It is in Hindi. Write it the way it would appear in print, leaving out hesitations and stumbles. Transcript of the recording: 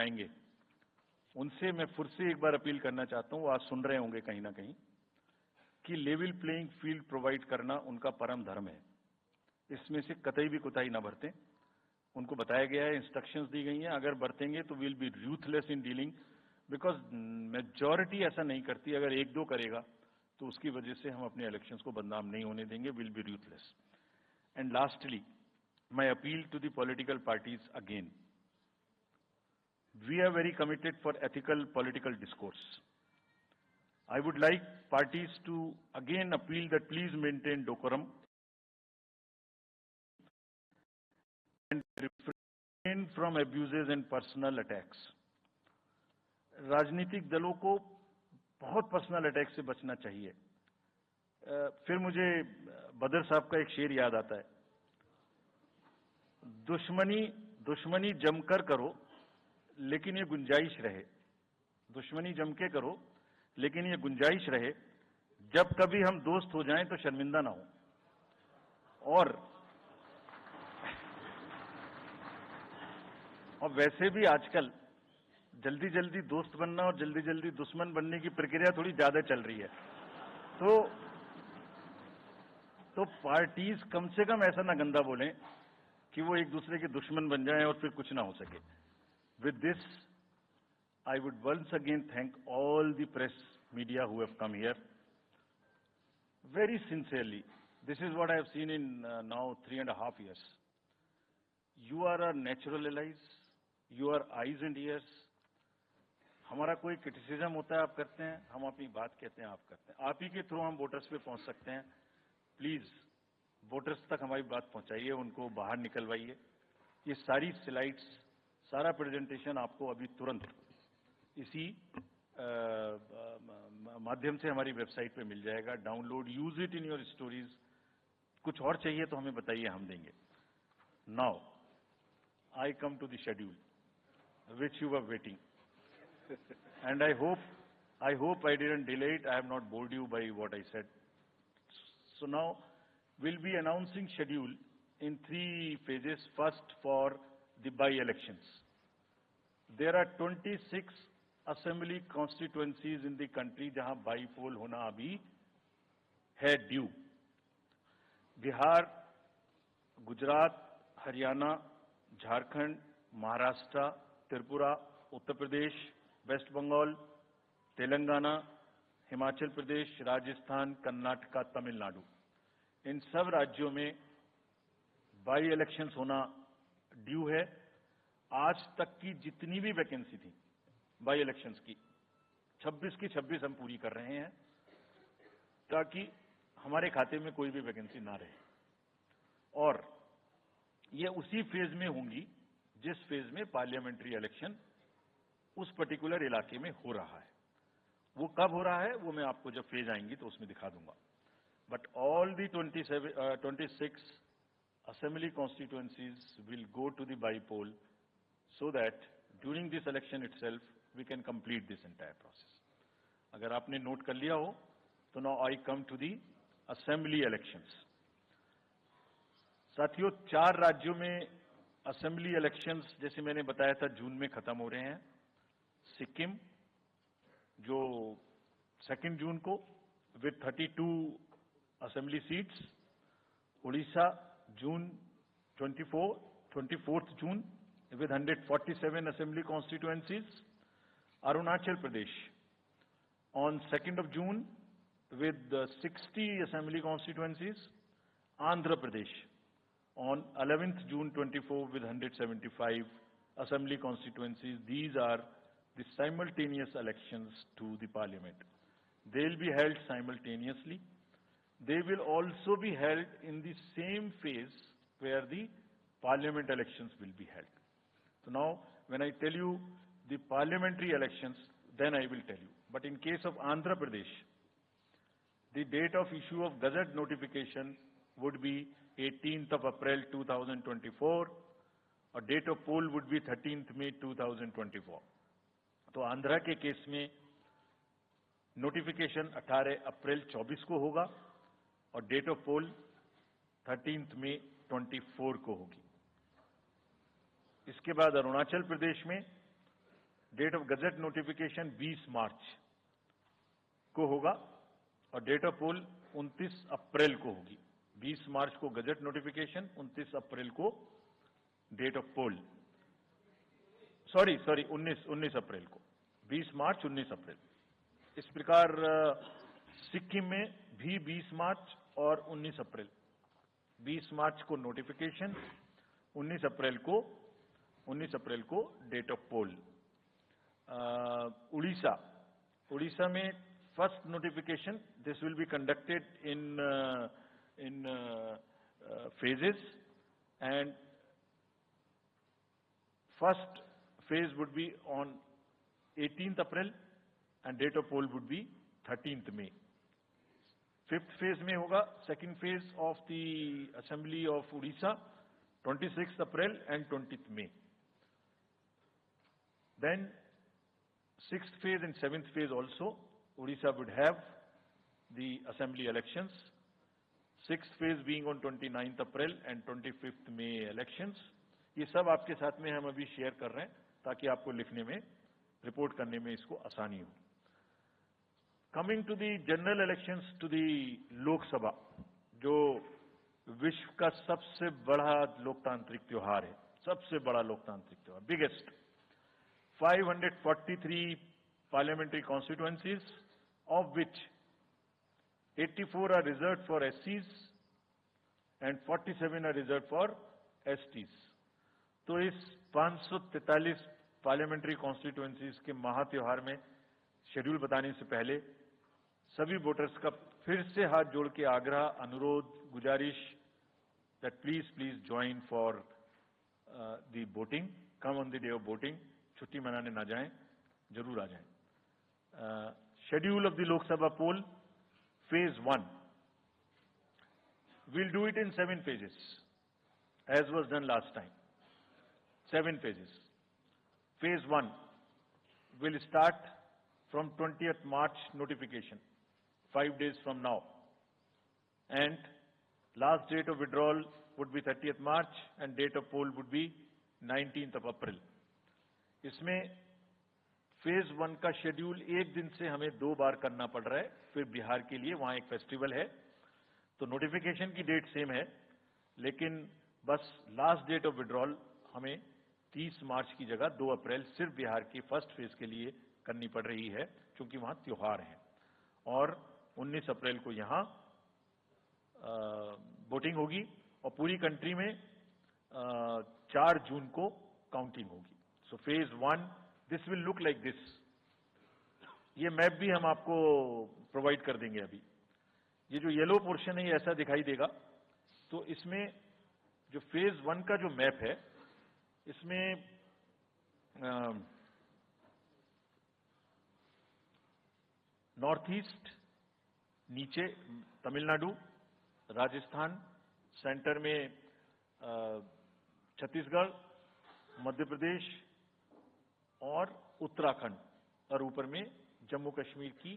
आएंगे, उनसे मैं फिर से एक बार अपील करना चाहता हूं, वो आज सुन रहे होंगे कहीं ना कहीं, कि लेवल प्लेइंग फील्ड प्रोवाइड करना उनका परम धर्म है। इसमें से कतई भी कोताही ना बरतें। उनको बताया गया है, इंस्ट्रक्शंस दी गई हैं, अगर बरतेंगे तो will be ruthless in dealing, because majority ऐसा नहीं करती। अगर एक दो करेगा तो उसकी वजह से हम अपने इलेक्शंस को बदनाम नहीं होने देंगे। Will be ruthless. And lastly, my appeal to the political parties again, we are very committed for ethical political discourse. I would like parties to again appeal that please maintain decorum and refrain from abuses and personal attacks. राजनीतिक दलों को बहुत पर्सनल अटैक से बचना चाहिए। फिर मुझे बदर साहब का एक शेर याद आता है, दुश्मनी जमकर करो लेकिन ये गुंजाइश रहे, दुश्मनी जम के करो लेकिन ये गुंजाइश रहे, जब कभी हम दोस्त हो जाएं तो शर्मिंदा ना हो। और वैसे भी आजकल जल्दी जल्दी दोस्त बनना और जल्दी जल्दी दुश्मन बनने की प्रक्रिया थोड़ी ज्यादा चल रही है। तो पार्टीज कम से कम ऐसा ना गंदा बोलें कि वो एक दूसरे के दुश्मन बन जाएं और फिर कुछ ना हो सके। With this, I would once again thank all the press media who have come here. Very sincerely, this is what I have seen in now 3.5 years. You are our natural allies, you are eyes and ears. हमारा कोई क्रिटिसिज्म होता है आप करते हैं, हम अपनी बात कहते हैं आप करते हैं। आप ही के थ्रू हम वोटर्स पे पहुंच सकते हैं। प्लीज वोटर्स तक हमारी बात पहुंचाइए, उनको बाहर निकलवाइए। ये सारी स्लाइड्स, सारा प्रेजेंटेशन आपको अभी तुरंत इसी माध्यम से हमारी वेबसाइट पे मिल जाएगा। Download, use it in your stories. कुछ और चाहिए तो हमें बताइए, हम देंगे। Now I come to the schedule which you were waiting, and I hope I didn't delay it. I have not bored you by what I said. So now we'll be announcing schedule in 3 phases. First, for the by-elections. There are 26 assembly constituencies in the country जहां by-poll होना अभी है ड्यू। बिहार, गुजरात, हरियाणा, झारखंड, महाराष्ट्र, त्रिपुरा, उत्तर प्रदेश, वेस्ट बंगाल, तेलंगाना, हिमाचल प्रदेश, राजस्थान, कर्नाटका, तमिलनाडु, इन सब राज्यों में बाई इलेक्शंस होना ड्यू है। आज तक की जितनी भी वैकेंसी थी बाई इलेक्शंस की, 26 की 26 हम पूरी कर रहे हैं, ताकि हमारे खाते में कोई भी वैकेंसी ना रहे। और ये उसी फेज में होंगी जिस फेज में पार्लियामेंट्री इलेक्शन उस पर्टिकुलर इलाके में हो रहा है। वो कब हो रहा है वो मैं आपको जब फेज आएंगी तो उसमें दिखा दूंगा। But all the 26 assembly constituencies will go to the by-poll so that during this election itself we can complete this entire process. अगर आपने नोट कर लिया हो तो now I come to the assembly elections. साथियों, 4 राज्यों में असेंबली इलेक्शंस जैसे मैंने बताया था जून में खत्म हो रहे हैं। सिक्किम जो 2 जून को with 32 assembly seats, Odisha June 24th June with 147 assembly constituencies, Arunachal Pradesh on 2nd of June with 60 assembly constituencies, Andhra Pradesh on 11th June 24 with 175 assembly constituencies. These are the simultaneous elections to the parliament. They will be held simultaneously. They will also be held in the same phase where the parliament elections will be held. So now, when I tell you the parliamentary elections, then I will tell you. But in case of Andhra Pradesh, the date of issue of Gazette notification would be 18th of April 2024, or date of poll would be 13th May 2024. तो आंध्रा के केस में नोटिफिकेशन 18 अप्रैल 24 को होगा और डेट ऑफ पोल 13 मई 24 को होगी। इसके बाद अरुणाचल प्रदेश में डेट ऑफ गजट नोटिफिकेशन 20 मार्च को होगा और डेट ऑफ पोल 29 अप्रैल को होगी। 20 मार्च को गजट नोटिफिकेशन, 29 अप्रैल को डेट ऑफ पोल। सॉरी 19 अप्रैल को, 20 मार्च 19 अप्रैल। इस प्रकार सिक्किम में भी 20 मार्च और 19 अप्रैल, 20 मार्च को नोटिफिकेशन, 19 अप्रैल को डेट ऑफ पोल। उड़ीसा में first notification, this will be conducted in phases, and first phase would be on 18th April and date of poll would be 13th May. Fifth phase में होगा, second phase of the Assembly of Odisha 26th April and 20th May. Then sixth phase and seventh phase also, Odisha would have the Assembly elections. Sixth phase being on 29th April and 25th May elections. ये सब आपके साथ में हम अभी शेयर कर रहे हैं ताकि आपको लिखने में, रिपोर्ट करने में इसको आसानी हो। Coming to the general elections to the Lok Sabha, जो विश्व का सबसे बड़ा लोकतांत्रिक त्योहार है, सबसे बड़ा लोकतांत्रिक त्योहार, biggest. 543 parliamentary constituencies, of which 84 are reserved for SCs and 47 are reserved for STs. तो इस 543 पार्लियामेंट्री कॉन्स्टिट्यूएंसीज के महात्योहार में शेड्यूल बताने से पहले सभी वोटर्स का फिर से हाथ जोड़ के आग्रह, अनुरोध, गुजारिश that please join for the voting, come on the day of voting, छुट्टी मनाने ना जाएं, जरूर आ जाएं। Schedule of the Lok Sabha poll, phase 1. We'll do it in 7 phases, as was done last time. 7 phases. Phase 1 will start from 20th March notification, 5 days from now. And last date of withdrawal would be 30th March and date of poll would be 19th of April. इसमें फेज 1 का शेड्यूल एक दिन से हमें 2 बार करना पड़ रहा है, फिर बिहार के लिए वहां एक फेस्टिवल है, तो नोटिफिकेशन की डेट सेम है, लेकिन बस लास्ट डेट ऑफ विड्रॉल हमें 30 मार्च की जगह 2 अप्रैल सिर्फ बिहार की फर्स्ट फेज के लिए करनी पड़ रही है, क्योंकि वहां त्योहार है। और 19 अप्रैल को यहां वोटिंग होगी और पूरी कंट्री में 4 जून को काउंटिंग होगी। So phase 1, this will look like this. ये मैप भी हम आपको प्रोवाइड कर देंगे अभी। ये जो येलो पोर्शन है ये ऐसा दिखाई देगा। तो इसमें जो फेज 1 का जो मैप है, इसमें नॉर्थ ईस्ट, नीचे तमिलनाडु, राजस्थान, सेंटर में छत्तीसगढ़, मध्य प्रदेश और उत्तराखंड, और ऊपर में जम्मू कश्मीर की